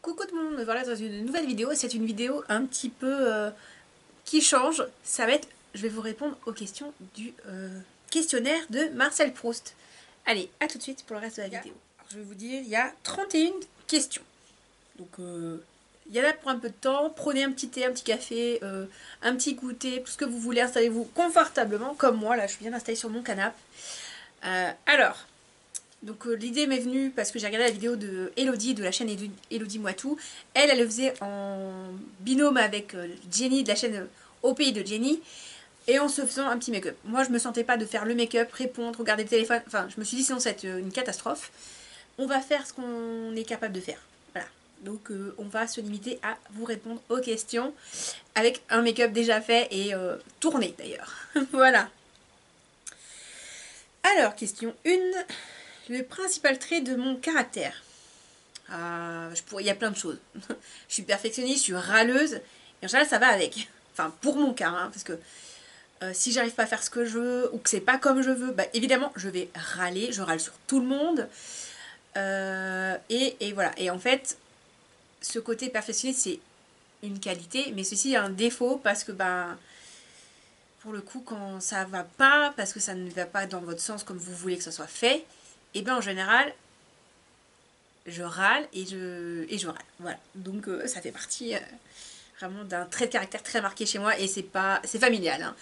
Coucou tout le monde, me voilà dans une nouvelle vidéo. C'est une vidéo un petit peu qui change. Ça va être, je vais vous répondre aux questions du questionnaire de Marcel Proust. Allez, à tout de suite pour le reste de la vidéo. Alors, je vais vous dire, il y a 31 questions. Donc il y en a pour un peu de temps. Prenez un petit thé, un petit café, un petit goûter, tout ce que vous voulez. Installez-vous confortablement, comme moi. Là, je suis bien installée sur mon canapé. Alors, donc l'idée m'est venue parce que j'ai regardé la vidéo de Elodie, de la chaîne Elodie Moitou. Elle le faisait en binôme avec Jenny de la chaîne Au Pays de Jenny. Et en se faisant un petit make-up. Moi je me sentais pas de faire le make-up, répondre, regarder le téléphone. Enfin je me suis dit sinon c'est une catastrophe. On va faire ce qu'on est capable de faire. Voilà. Donc on va se limiter à vous répondre aux questions avec un make-up déjà fait et tourné d'ailleurs. Voilà. Alors question 1. Le principal trait de mon caractère. Il y a plein de choses. Je suis perfectionniste, je suis râleuse. Et en général, ça va avec. Enfin, pour mon cas, hein, parce que si j'arrive pas à faire ce que je veux ou que c'est pas comme je veux, bah, évidemment, je vais râler. Je râle sur tout le monde. Et voilà. Et en fait, ce côté perfectionniste, c'est une qualité, mais ceci est un défaut parce que, ben, pour le coup, quand ça va pas, parce que ça ne va pas dans votre sens comme vous voulez que ça soit fait, et bien en général, je râle et je râle. Voilà. Donc ça fait partie vraiment d'un trait de caractère très marqué chez moi et c'est familial. Hein.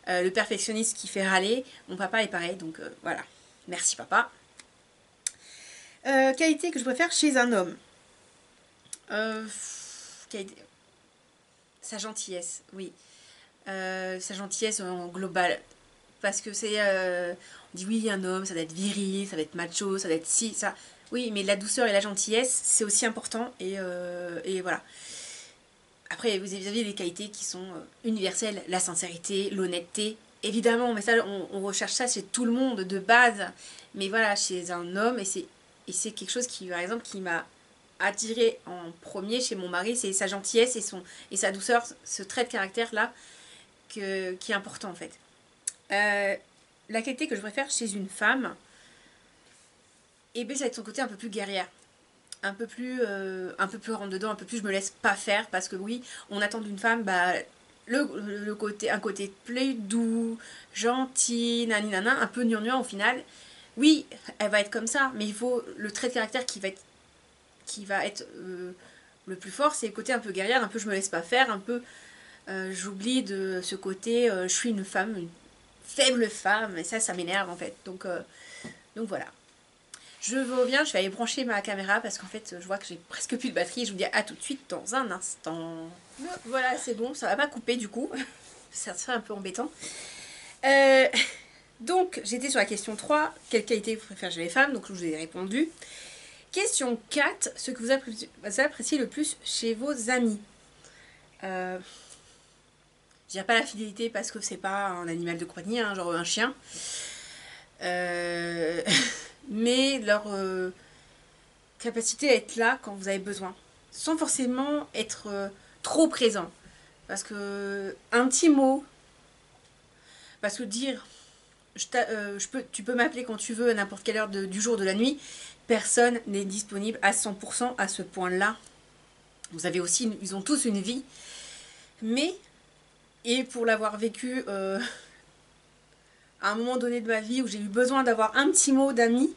Le perfectionniste qui fait râler, mon papa est pareil, donc voilà. Merci papa. Qualité que je préfère chez un homme. Qualité... Sa gentillesse, oui. Sa gentillesse en global. Parce que c'est... on dit oui, un homme, ça doit être viril, ça doit être macho, ça doit être ci, ça... Oui, mais la douceur et la gentillesse, c'est aussi important. Et voilà. Après, vous avez des qualités qui sont universelles. La sincérité, l'honnêteté. Évidemment, mais ça, on recherche ça chez tout le monde de base. Mais voilà, chez un homme, et c'est quelque chose qui, par exemple, qui m'a attiré en premier chez mon mari, c'est sa gentillesse et sa douceur, ce trait de caractère-là, qui est important en fait. La qualité que je préfère chez une femme, et bien ça va être son côté un peu plus guerrière, un peu plus rentre dedans, un peu plus je me laisse pas faire, parce que oui, on attend d'une femme bah, un côté plus doux, gentil, naninana, un peu gnangnan au final. Oui, elle va être comme ça, mais il faut le trait de caractère qui va être le plus fort, c'est le côté un peu guerrière, un peu je me laisse pas faire, un peu j'oublie de ce côté je suis une femme, une faible femme, et ça m'énerve en fait. Donc voilà. Je reviens, je vais aller brancher ma caméra parce qu'en fait je vois que j'ai presque plus de batterie. Je vous dis à tout de suite dans un instant. Voilà, c'est bon, ça va pas couper du coup. Ça serait un peu embêtant. Donc j'étais sur la question 3. Quelle qualité vous préférez chez les femmes? Donc je vous ai répondu. Question 4. Ce que vous appréciez le plus chez vos amis. Je dirais pas la fidélité parce que c'est pas un animal de compagnie, hein, genre un chien. Mais leur capacité à être là quand vous avez besoin, sans forcément être trop présent. Parce que un petit mot, parce que dire tu peux m'appeler quand tu veux à n'importe quelle heure du jour, de la nuit, personne n'est disponible à 100% à ce point-là. Vous avez aussi, ils ont tous une vie, mais, et pour l'avoir vécu à un moment donné de ma vie où j'ai eu besoin d'avoir un petit mot d'amis,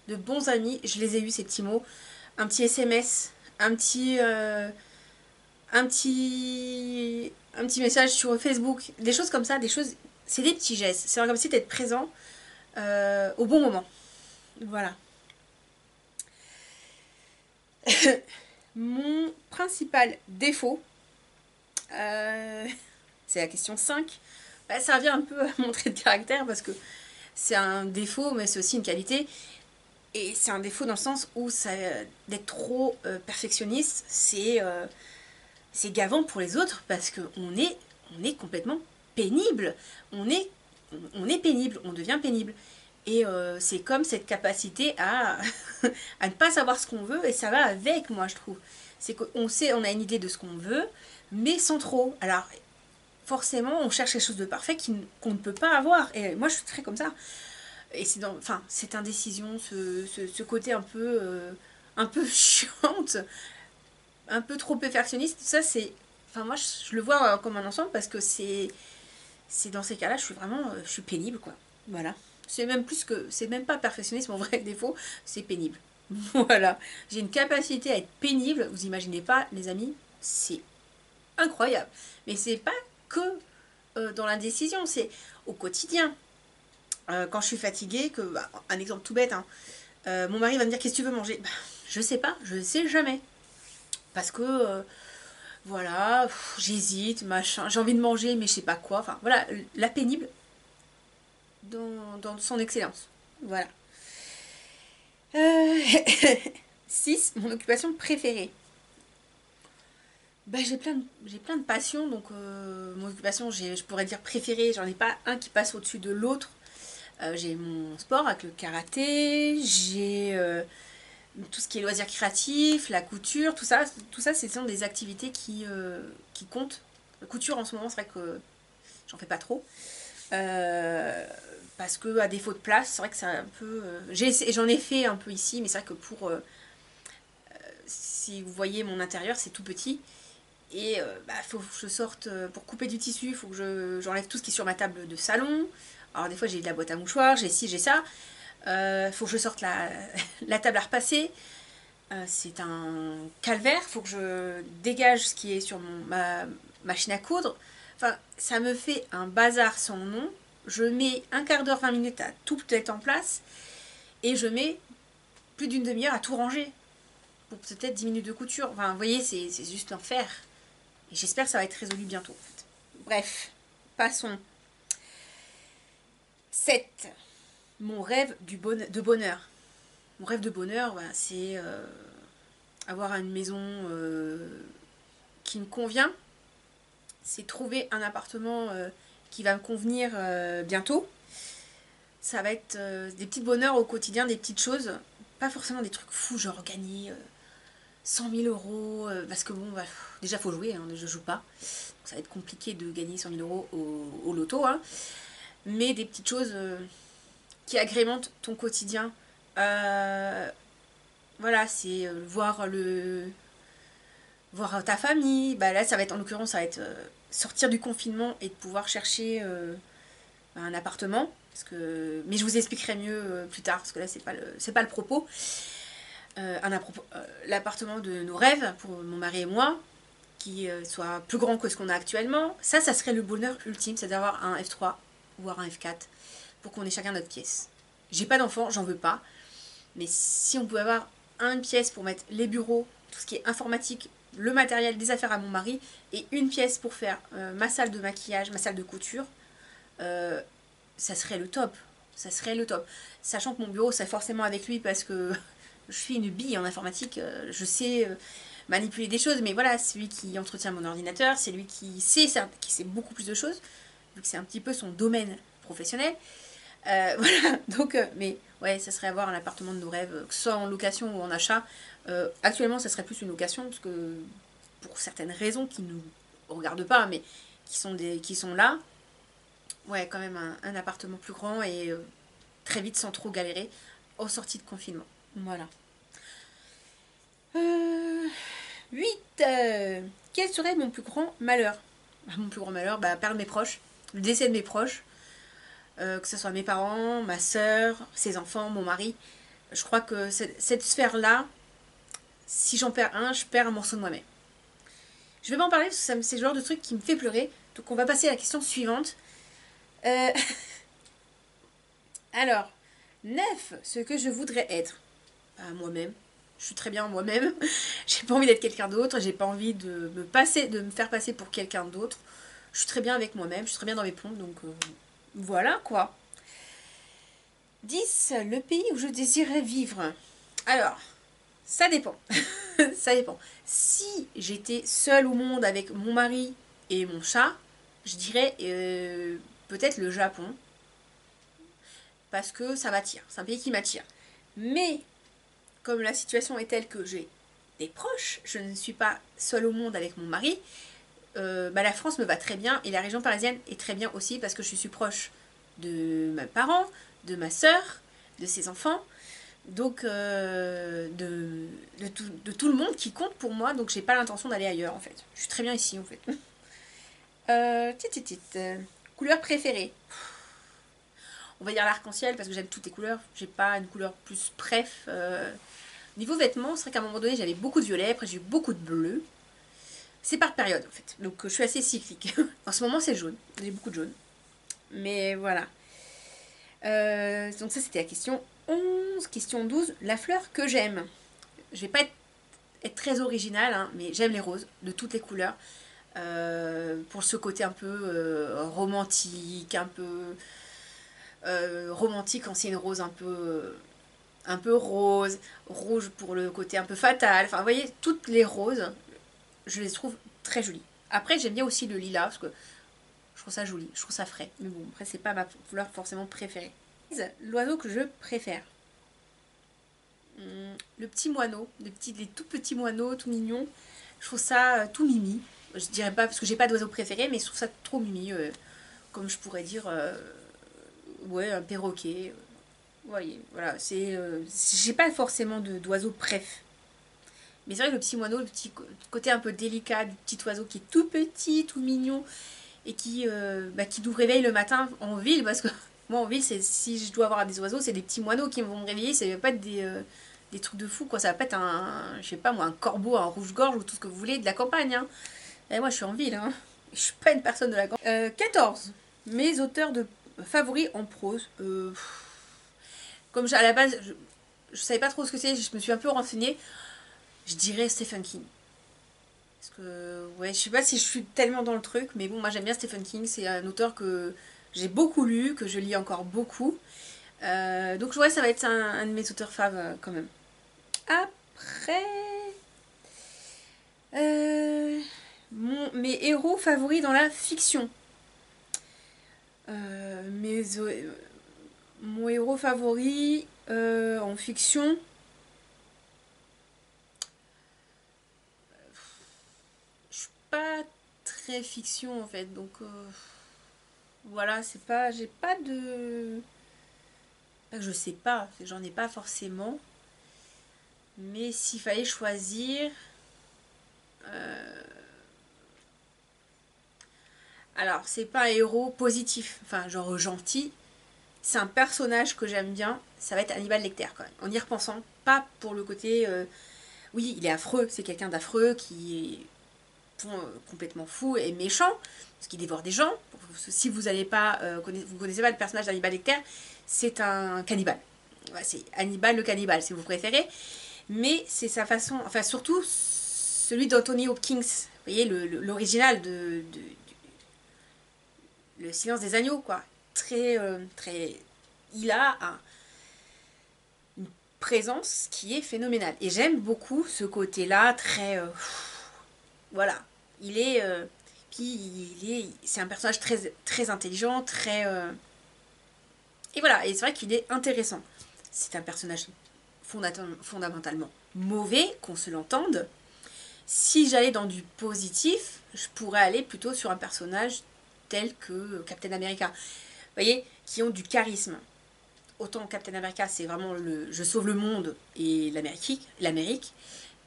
de bons amis, je les ai eu ces petits mots, un petit SMS, un petit message sur Facebook, des choses comme ça, des choses, c'est des petits gestes, c'est comme si d'être présent au bon moment. Voilà. Mon principal défaut, c'est la question 5. Bah, ça revient un peu à mon trait de caractère parce que c'est un défaut, mais c'est aussi une qualité. Et c'est un défaut dans le sens où d'être trop perfectionniste, c'est gavant pour les autres parce qu'on est complètement pénible. On est pénible, on devient pénible. Et c'est comme cette capacité à, à ne pas savoir ce qu'on veut, et ça va avec, moi, je trouve. C'est qu'on sait, on a une idée de ce qu'on veut, mais sans trop. Alors, forcément, on cherche quelque chose de parfait qu'on ne peut pas avoir. Et moi, je suis très comme ça. Et c'est enfin, cette indécision, ce côté un peu chiante, un peu trop perfectionniste, ça c'est... Enfin moi je le vois comme un ensemble parce que c'est dans ces cas-là, je suis vraiment... je suis pénible quoi. Voilà. C'est même plus que... C'est même pas perfectionniste, mon vrai défaut, c'est pénible. Voilà. J'ai une capacité à être pénible, vous imaginez pas les amis, c'est incroyable. Mais c'est pas que dans l'indécision, c'est au quotidien. Quand je suis fatiguée, que, bah, un exemple tout bête, hein, mon mari va me dire qu'est-ce que tu veux manger, bah, je sais pas, je sais jamais. Parce que voilà, j'hésite, machin, j'ai envie de manger mais je sais pas quoi. Enfin voilà, la pénible dans son excellence. Voilà. Euh... 6. Mon occupation préférée. Bah, j'ai plein de passions, donc mon occupation, je pourrais dire préférée, j'en ai pas un qui passe au-dessus de l'autre. J'ai mon sport avec le karaté, j'ai tout ce qui est loisirs créatifs, la couture, tout ça, ce sont des activités qui comptent. La couture en ce moment, c'est vrai que j'en fais pas trop. Euh, Parce que à défaut de place, c'est vrai que c'est un peu. J'en ai fait un peu ici, mais c'est vrai que pour. Si vous voyez mon intérieur, c'est tout petit. Et bah, faut que je sorte pour couper du tissu, il faut que j'enlève tout ce qui est sur ma table de salon. Alors des fois j'ai de la boîte à mouchoirs, j'ai ci, j'ai ça. Faut que je sorte la table à repasser. C'est un calvaire, faut que je dégage ce qui est sur ma machine à coudre. Enfin, ça me fait un bazar sans nom. Je mets un quart d'heure, 20 minutes à tout être en place. Et je mets plus d'une demi-heure à tout ranger. Pour peut-être 10 minutes de couture. Enfin, vous voyez, c'est juste l'enfer. Et j'espère que ça va être résolu bientôt. En fait. Bref, passons. 7. Mon rêve de bonheur. Mon rêve de bonheur, bah, c'est avoir une maison qui me convient. C'est trouver un appartement qui va me convenir bientôt. Ça va être des petits bonheurs au quotidien, des petites choses. Pas forcément des trucs fous, genre gagner 100 000 euros. Parce que bon, bah, déjà faut jouer, hein, je joue pas. Donc, ça va être compliqué de gagner 100 000 euros au loto. Hein. Mais des petites choses qui agrémentent ton quotidien. Voilà, c'est voir ta famille. Bah là, ça va être en l'occurrence, ça va être sortir du confinement et de pouvoir chercher un appartement. Mais je vous expliquerai mieux plus tard parce que là, c'est pas le propos. L'appartement de nos rêves pour mon mari et moi, qui soit plus grand que ce qu'on a actuellement. Ça serait le bonheur ultime, c'est d'avoir un F3 voire un F4 pour qu'on ait chacun notre pièce. J'ai pas d'enfant, j'en veux pas. Mais si on pouvait avoir une pièce pour mettre les bureaux, tout ce qui est informatique, le matériel, des affaires à mon mari, et une pièce pour faire ma salle de maquillage, ma salle de couture, ça serait le top. Ça serait le top. Sachant que mon bureau, c'est forcément avec lui parce que je suis une bille en informatique. Je sais manipuler des choses, mais voilà, c'est lui qui entretient mon ordinateur, c'est lui qui sait beaucoup plus de choses, vu que c'est un petit peu son domaine professionnel. Voilà, donc, mais ouais, ça serait avoir un appartement de nos rêves, que ce soit en location ou en achat. Actuellement, ça serait plus une location, parce que pour certaines raisons qui ne nous regardent pas, mais qui sont là, ouais, quand même un appartement plus grand et très vite sans trop galérer aux sorties de confinement. Voilà. 8. Quel serait mon plus grand malheur? Mon plus grand malheur, bah, perdre mes proches, le décès de mes proches. Que ce soit mes parents, ma soeur, ses enfants, mon mari. Je crois que cette sphère-là, si j'en perds un, je perds un morceau de moi-même. Je vais pas en parler parce que c'est le genre de truc qui me fait pleurer. Donc on va passer à la question suivante. Euh, Alors, 9. Ce que je voudrais être. Moi-même. Je suis très bien moi-même. J'ai pas envie d'être quelqu'un d'autre. J'ai pas envie de me faire passer pour quelqu'un d'autre. Je suis très bien avec moi-même. Je suis très bien dans mes pompes. Donc voilà quoi. 10. Le pays où je désirais vivre. Alors, ça dépend. Ça dépend. Si j'étais seule au monde avec mon mari et mon chat, je dirais peut-être le Japon. Parce que ça m'attire. C'est un pays qui m'attire. Mais, comme la situation est telle que j'ai des proches, je ne suis pas seule au monde avec mon mari, bah la France me va très bien et la région parisienne est très bien aussi parce que je suis proche de mes parents, de ma soeur, de ses enfants. Donc, de tout le monde qui compte pour moi. Donc, j'ai pas l'intention d'aller ailleurs, en fait. Je suis très bien ici, en fait. Couleur préférée. On va dire l'arc-en-ciel parce que j'aime toutes les couleurs. J'ai pas une couleur plus préf. Niveau vêtements, c'est vrai qu'à un moment donné, j'avais beaucoup de violet. Après, j'ai eu beaucoup de bleu. C'est par période, en fait. Donc, je suis assez cyclique. En ce moment, c'est jaune. J'ai beaucoup de jaune. Mais voilà. Donc ça c'était la question 11. Question 12, la fleur que j'aime. Je vais pas être très originale, hein, mais j'aime les roses de toutes les couleurs. Pour ce côté un peu romantique, un peu romantique quand c'est une rose un peu rose, rouge pour le côté un peu fatal. Enfin, vous voyez, toutes les roses, je les trouve très jolies. Après, j'aime bien aussi le lilas parce que je trouve ça joli, je trouve ça frais. Mais bon, après, c'est pas ma fleur forcément préférée. L'oiseau que je préfère. Le petit moineau, les tout petits moineaux, tout mignons. Je trouve ça tout mimi. Je dirais pas parce que j'ai pas d'oiseau préféré, mais je trouve ça trop mimi. Comme je pourrais dire, ouais, un perroquet. Vous voyez, voilà, j'ai pas forcément d'oiseau préf. Mais c'est vrai que le petit moineau, le petit côté un peu délicat du petit oiseau qui est tout petit, tout mignon, et qui nous réveille le matin en ville, parce que moi en ville, si je dois avoir des oiseaux, c'est des petits moineaux qui vont me réveiller, ça va pas être des trucs de fou, quoi. Ça va pas être je sais pas moi, un corbeau, un rouge-gorge ou tout ce que vous voulez de la campagne. Hein. Et moi je suis en ville, hein. Je suis pas une personne de la campagne. 14. Mes auteurs de favoris en prose. Comme à la base, je savais pas trop ce que c'est, je me suis un peu renseignée. Je dirais Stephen King. Parce que, ouais, je sais pas si je suis tellement dans le truc, mais bon, moi j'aime bien Stephen King, c'est un auteur que j'ai beaucoup lu, que je lis encore beaucoup. Donc, ouais, ça va être un de mes auteurs faves quand même. Après, mes héros favoris dans la fiction. Euh, mes, euh, Mon héros favori en fiction, je suis pas très fiction en fait, donc voilà, c'est pas, j'ai pas de, pas que je sais pas, j'en ai pas forcément, mais s'il fallait choisir, euh, alors c'est pas un héros positif, enfin genre gentil, c'est un personnage que j'aime bien, ça va être Hannibal Lecter quand même, en y repensant, pas pour le côté, oui il est affreux, c'est quelqu'un d'affreux qui est complètement fou et méchant, parce qu'il dévore des gens. Si vous n'allez pas, vous connaissez pas le personnage d'Hannibal Lecter, c'est un cannibale. Ouais, c'est Hannibal le cannibale, si vous préférez. Mais c'est sa façon, enfin surtout celui d'Anthony Hopkins, vous voyez, l'original Le Silence des Agneaux, quoi. Très, il a une présence qui est phénoménale. Et j'aime beaucoup ce côté-là, très, voilà, il est, c'est un personnage très intelligent, très, et voilà, et c'est vrai qu'il est intéressant. C'est un personnage fondamentalement mauvais, qu'on se l'entende. Si j'allais dans du positif, je pourrais aller plutôt sur un personnage tel que Captain America. Vous voyez, qui ont du charisme. Autant Captain America, c'est vraiment le je sauve le monde et l'Amérique.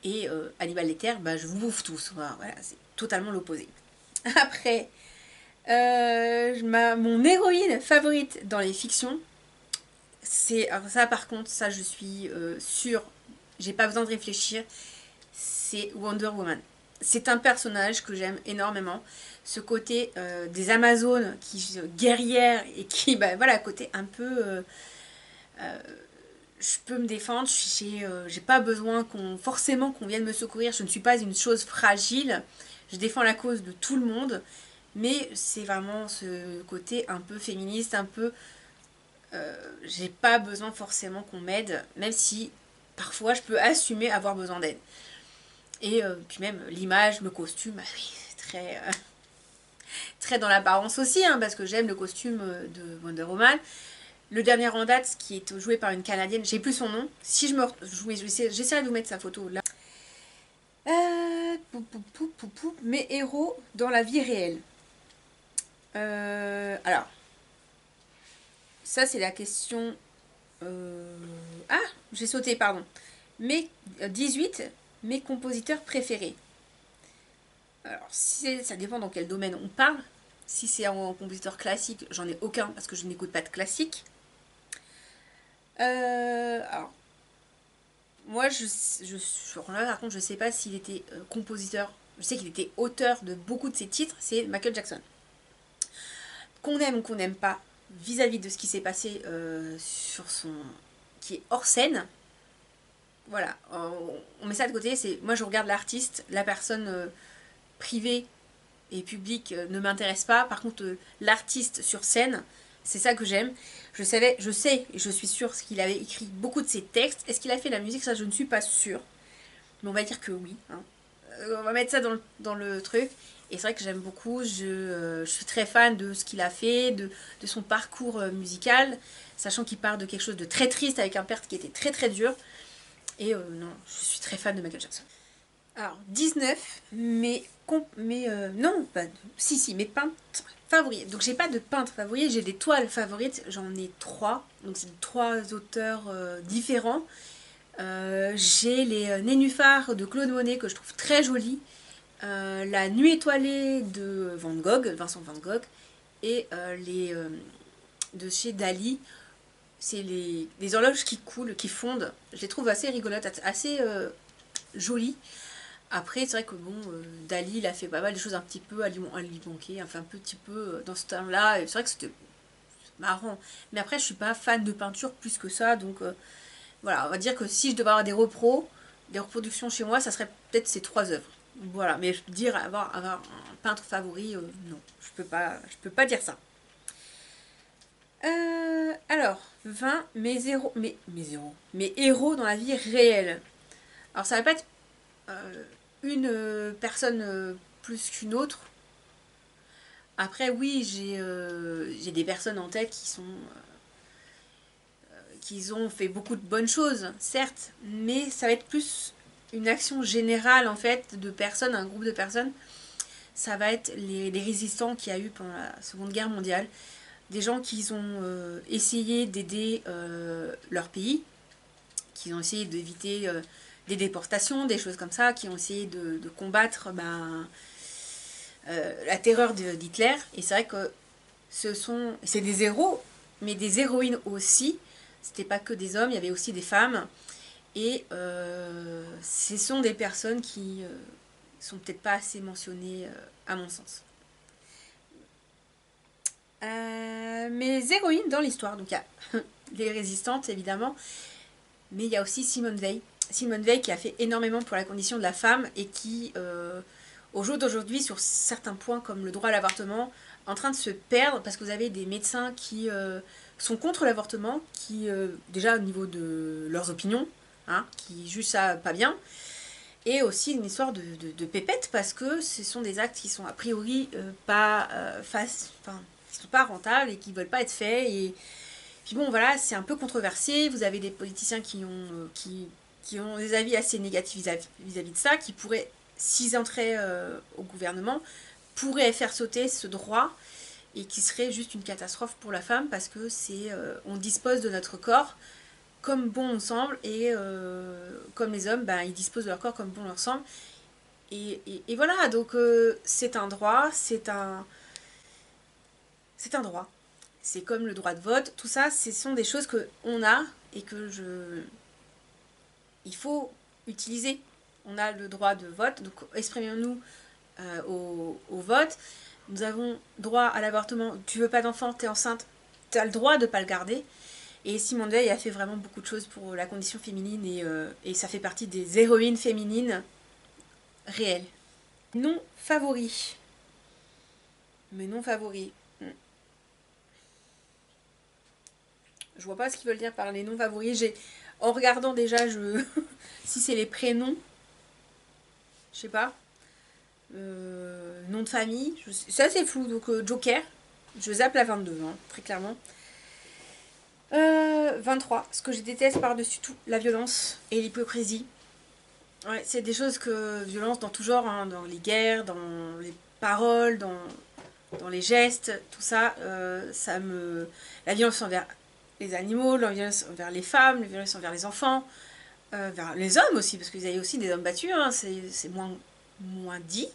Et Hannibal Lecter, bah, je vous bouffe tous. Voilà, c'est totalement l'opposé. Après, mon héroïne favorite dans les fictions, alors ça par contre, ça je suis sûre, j'ai pas besoin de réfléchir, c'est Wonder Woman. C'est un personnage que j'aime énormément. Ce côté des Amazones qui guerrières et qui, bah voilà, côté un peu, je peux me défendre, j'ai pas besoin forcément qu'on vienne me secourir, je ne suis pas une chose fragile, je défends la cause de tout le monde, mais c'est vraiment ce côté un peu féministe, un peu, j'ai pas besoin forcément qu'on m'aide, même si parfois je peux assumer avoir besoin d'aide. Et puis même l'image, le costume, bah oui, c'est très dans l'apparence aussi, hein, parce que j'aime le costume de Wonder Woman. Le dernier en date, qui est joué par une Canadienne, j'ai plus son nom. Si je me j'essaierai de vous mettre sa photo là. Mes héros dans la vie réelle. Alors, ça c'est la question Ah, j'ai sauté, pardon. 18, mes compositeurs préférés. Alors, ça dépend dans quel domaine on parle. Si c'est en compositeur classique, j'en ai aucun parce que je n'écoute pas de classique. Alors, moi, là, par contre, je sais pas s'il était compositeur. Je sais qu'il était auteur de beaucoup de ses titres. C'est Michael Jackson. Qu'on aime ou qu'on n'aime pas, vis-à-vis de ce qui s'est passé sur son... qui est hors scène, voilà, on met ça de côté. Moi, je regarde l'artiste, la personne privée et publique ne m'intéresse pas. Par contre, l'artiste sur scène, c'est ça que j'aime. Je sais et je suis sûre qu'il avait écrit beaucoup de ses textes. Est-ce qu'il a fait la musique? Ça, je ne suis pas sûre. Mais on va dire que oui. Hein. On va mettre ça dans le truc. Et c'est vrai que j'aime beaucoup. Je suis très fan de ce qu'il a fait, de son parcours musical, sachant qu'il part de quelque chose de très triste avec un père qui était très très dur. Et non, je suis très fan de Michael Jackson. Alors, 19, non, pas, si, mes peintres favoris. Donc, j'ai pas de peintre favori, j'ai des toiles favorites, j'en ai trois. Donc, c'est trois auteurs différents. J'ai les nénuphars de Claude Monet que je trouve très jolis. La nuit étoilée de Van Gogh, Vincent Van Gogh. Et les de chez Dali. C'est les horloges qui coulent, qui fondent. Je les trouve assez rigolotes, assez jolies. Après, c'est vrai que bon, Dali, il a fait pas mal de choses un petit peu à lui manquer, enfin un petit peu dans ce temps-là. C'est vrai que c'était marrant. Mais après, je suis pas fan de peinture plus que ça, donc voilà, on va dire que si je devais avoir des reproductions chez moi, ça serait peut-être ces trois œuvres. Voilà, mais dire avoir un peintre favori, non, je peux pas dire ça. Alors, 20, mes héros dans la vie réelle. Alors, ça va pas être une personne plus qu'une autre. Après, oui, j'ai des personnes en tête qui ont fait beaucoup de bonnes choses, certes, mais ça va être plus une action générale en fait de personnes, un groupe de personnes. Ça va être les résistants qu'il y a eu pendant la Seconde Guerre mondiale, des gens qui ont essayé d'aider leur pays, qui ont essayé d'éviter des déportations, des choses comme ça, qui ont essayé de combattre la terreur d'Hitler. Et c'est vrai que c'est des héros, mais des héroïnes aussi. C'était pas que des hommes, il y avait aussi des femmes. Et ce sont des personnes qui sont peut-être pas assez mentionnées à mon sens. Mes héroïnes dans l'histoire, donc il y a les résistantes évidemment, mais il y a aussi Simone Veil. Simone Veil qui a fait énormément pour la condition de la femme et qui, au jour d'aujourd'hui, sur certains points comme le droit à l'avortement, en train de se perdre parce que vous avez des médecins qui sont contre l'avortement, qui, déjà au niveau de leurs opinions, hein, qui jugent ça pas bien, et aussi une histoire de pépette parce que ce sont des actes qui sont a priori pas qui sont pas rentables et qui veulent pas être faits. Et puis bon, voilà, c'est un peu controversé. Vous avez des politiciens qui ont des avis assez négatifs vis-à-vis de ça, qui pourraient, s'ils entraient au gouvernement, pourraient faire sauter ce droit et qui serait juste une catastrophe pour la femme parce que on dispose de notre corps comme bon nous semble et comme les hommes, ben, ils disposent de leur corps comme bon leur semble. Et voilà, donc c'est un droit, c'est un droit. C'est comme le droit de vote, tout ça, ce sont des choses qu'on a et il faut utiliser. On a le droit de vote, donc exprimons-nous au vote. Nous avons droit à l'avortement. Tu veux pas d'enfant, t'es enceinte, t'as le droit de pas le garder. Et Simone Veil a fait vraiment beaucoup de choses pour la condition féminine et ça fait partie des héroïnes féminines réelles. Non favoris. Mes non favoris. Je vois pas ce qu'ils veulent dire par les non favoris. En regardant déjà, si c'est les prénoms, je sais pas. Nom de famille, c'est assez flou. Donc Joker, je zappe la 22, hein, très clairement. 23, ce que je déteste par-dessus tout, la violence et l'hypocrisie. Ouais, c'est des choses violence dans tout genre, hein, dans les guerres, dans les paroles, dans les gestes, tout ça, la violence envers les animaux, la violence envers les femmes, la violence envers les enfants, vers les hommes aussi, parce que vous avez aussi des hommes battus, hein, c'est moins dit,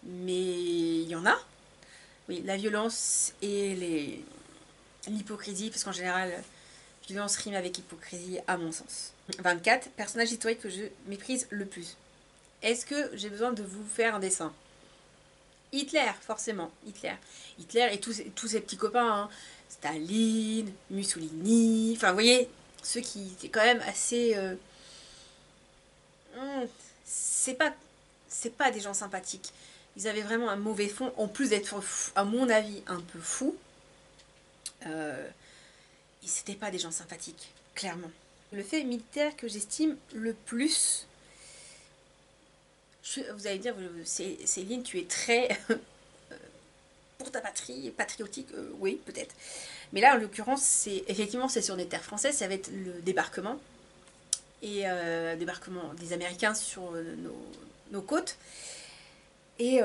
mais il y en a. Oui, la violence et l'hypocrisie, parce qu'en général, violence rime avec hypocrisie à mon sens. 24. Personnage historique que je méprise le plus. Est-ce que j'ai besoin de vous faire un dessin? Hitler, forcément, Hitler. Hitler et tous ses petits copains, hein. Staline, Mussolini, enfin vous voyez, ceux qui étaient quand même assez... c'est pas, c'est pas des gens sympathiques. Ils avaient vraiment un mauvais fond, en plus d'être, à mon avis, un peu fous. Et c'était pas des gens sympathiques, clairement. Le fait militaire que j'estime le plus... vous allez dire, Céline, tu es très pour ta patrie, patriotique, oui, peut-être. Mais là, en l'occurrence, effectivement, c'est sur des terres françaises, ça va être le débarquement. Et débarquement des Américains sur nos côtes. Et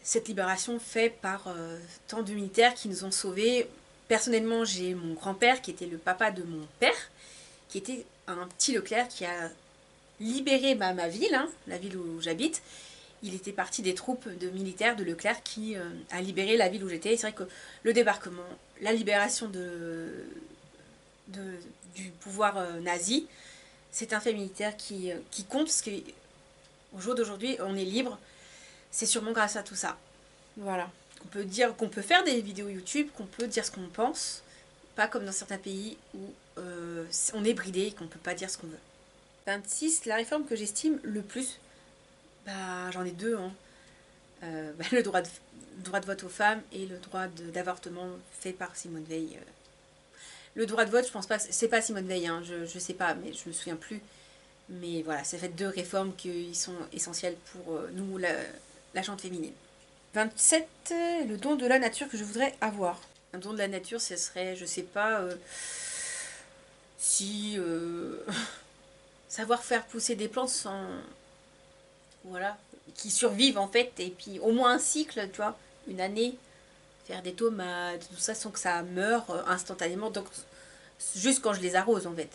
cette libération faite par tant de militaires qui nous ont sauvés. Personnellement, j'ai mon grand-père qui était le papa de mon père, qui était un petit Leclerc qui a libéré ma ville, hein, la ville où j'habite. Il était parti des troupes de militaires de Leclerc qui a libéré la ville où j'étais. C'est vrai que le débarquement, la libération du pouvoir nazi, c'est un fait militaire qui compte, parce qu'au jour d'aujourd'hui, on est libre. C'est sûrement grâce à tout ça. Voilà. On peut dire qu'on peut faire des vidéos YouTube, qu'on peut dire ce qu'on pense, pas comme dans certains pays où on est bridé et qu'on ne peut pas dire ce qu'on veut. 26. La réforme que j'estime le plus, bah j'en ai deux, hein. Le droit de vote aux femmes et le droit d'avortement fait par Simone Veil. Le droit de vote, je pense pas, c'est pas Simone Veil, hein, je sais pas, mais je me souviens plus. Mais voilà, ça fait deux réformes qui sont essentielles pour nous, la gente féminine. 27. Le don de la nature que je voudrais avoir. Un don de la nature, ce serait, je sais pas, si savoir faire pousser des plantes sans, voilà, qui survivent en fait, et puis au moins un cycle, tu vois, une année, faire des tomates, tout ça sans que ça meure instantanément, donc juste quand je les arrose en fait.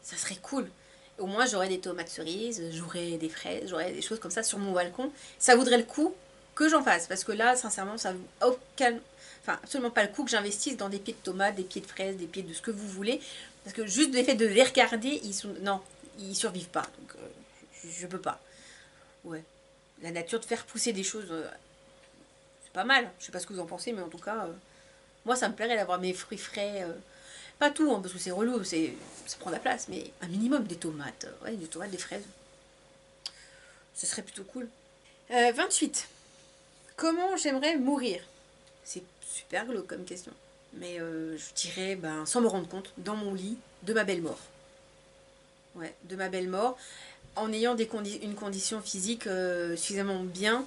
Ça serait cool. Au moins j'aurais des tomates cerises, j'aurais des fraises, j'aurais des choses comme ça sur mon balcon. Ça vaudrait le coup que j'en fasse, parce que là sincèrement ça vaut aucun, enfin absolument pas le coup que j'investisse dans des pieds de tomates, des pieds de fraises, des pieds de ce que vous voulez, parce que juste le fait de les regarder, non, ils survivent pas, donc je peux pas. Ouais, la nature de faire pousser des choses, c'est pas mal. Je sais pas ce que vous en pensez, mais en tout cas, moi ça me plairait d'avoir mes fruits frais. Pas tout, hein, parce que c'est relou, ça prend de la place, mais un minimum des tomates, ouais, des tomates, des fraises. Ce serait plutôt cool. 28. Comment j'aimerais mourir? C'est super glauque comme question. Mais je dirais, ben, sans me rendre compte, dans mon lit, de ma belle mort. Ouais, de ma belle mort, en ayant une condition physique suffisamment bien,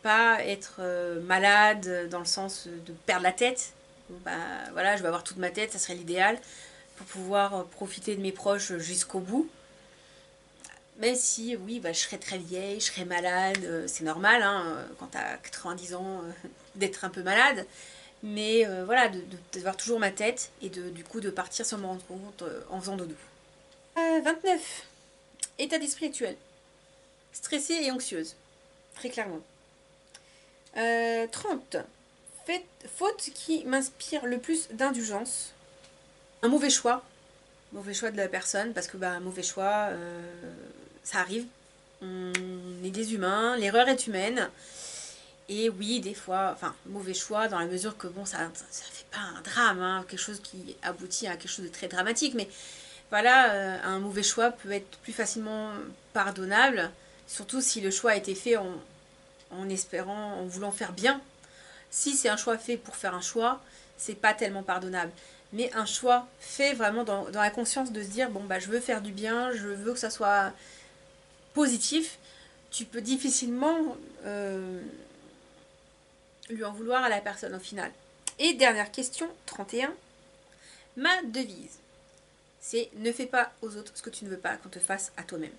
pas être malade dans le sens de perdre la tête. Bon, bah voilà, je vais avoir toute ma tête, ça serait l'idéal, pour pouvoir profiter de mes proches jusqu'au bout. Même si, oui, bah, je serais très vieille, je serais malade, c'est normal, hein, quand t'as 90 ans, d'être un peu malade. Mais voilà, d'avoir toujours ma tête et du coup de partir sans me rendre compte en faisant dodo. 29. État d'esprit actuel. Stressée et anxieuse. Très clairement. 30. Faute qui m'inspire le plus d'indulgence. Un mauvais choix. Mauvais choix de la personne, parce que bah, un mauvais choix, ça arrive. On est des humains, l'erreur est humaine. Et oui, des fois, enfin, mauvais choix dans la mesure que bon, ça fait pas un drame, hein, quelque chose qui aboutit à quelque chose de très dramatique, mais voilà, un mauvais choix peut être plus facilement pardonnable, surtout si le choix a été fait en espérant, en voulant faire bien. Si c'est un choix fait pour faire un choix, c'est pas tellement pardonnable. Mais un choix fait vraiment dans la conscience de se dire, bon bah je veux faire du bien, je veux que ça soit positif, tu peux difficilement lui en vouloir à la personne au final. Et dernière question, 31. Ma devise, c'est ne fais pas aux autres ce que tu ne veux pas qu'on te fasse à toi-même.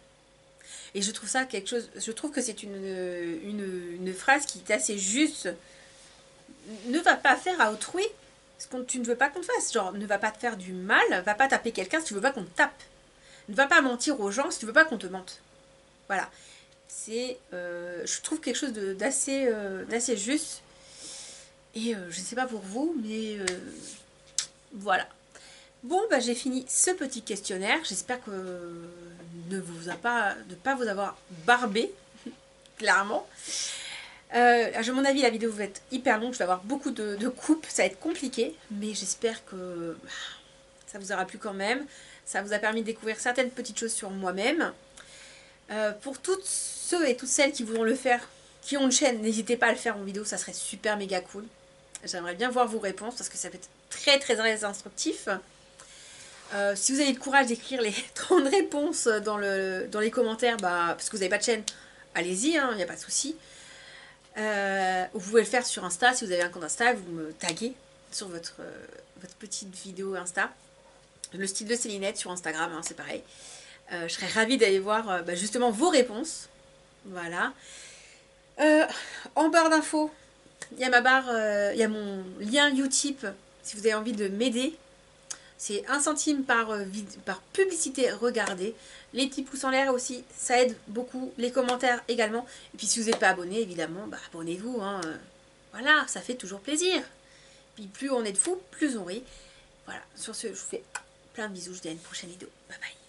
Et je trouve ça quelque chose, je trouve que c'est une phrase qui est assez juste. Ne va pas faire à autrui ce que tu ne veux pas qu'on te fasse. Genre, ne va pas te faire du mal, va pas taper quelqu'un si tu veux pas qu'on te tape. Ne va pas mentir aux gens si tu veux pas qu'on te mente. Voilà. C'est, je trouve quelque chose d'assez juste. Et je ne sais pas pour vous, mais voilà. Bon, bah, j'ai fini ce petit questionnaire. J'espère que de pas vous avoir barbé, clairement. À mon avis, la vidéo va être hyper longue. Je vais avoir beaucoup de coupes. Ça va être compliqué. Mais j'espère que ça vous aura plu quand même. Ça vous a permis de découvrir certaines petites choses sur moi-même. Pour toutes ceux et toutes celles qui voudront le faire, qui ont une chaîne, n'hésitez pas à le faire en vidéo. Ça serait super méga cool. J'aimerais bien voir vos réponses parce que ça peut être très très instructif. Si vous avez le courage d'écrire les 30 réponses dans les commentaires, bah, parce que vous n'avez pas de chaîne, allez-y, il n'y a pas de souci. Vous pouvez le faire sur Insta, si vous avez un compte Insta, vous me taguez sur votre petite vidéo Insta. Le style de Célinette sur Instagram, hein, c'est pareil. Je serais ravie d'aller voir bah, justement vos réponses. Voilà. En barre d'infos, il y a ma barre, il y a mon lien Utip si vous avez envie de m'aider. C'est 1 centime par publicité regardée. Les petits pouces en l'air aussi, ça aide beaucoup. Les commentaires également. Et puis si vous n'êtes pas abonné, évidemment, bah, abonnez-vous. Hein. Voilà, ça fait toujours plaisir. Puis plus on est de fous, plus on rit. Voilà, sur ce, je vous fais plein de bisous. Je vous dis à une prochaine vidéo. Bye bye.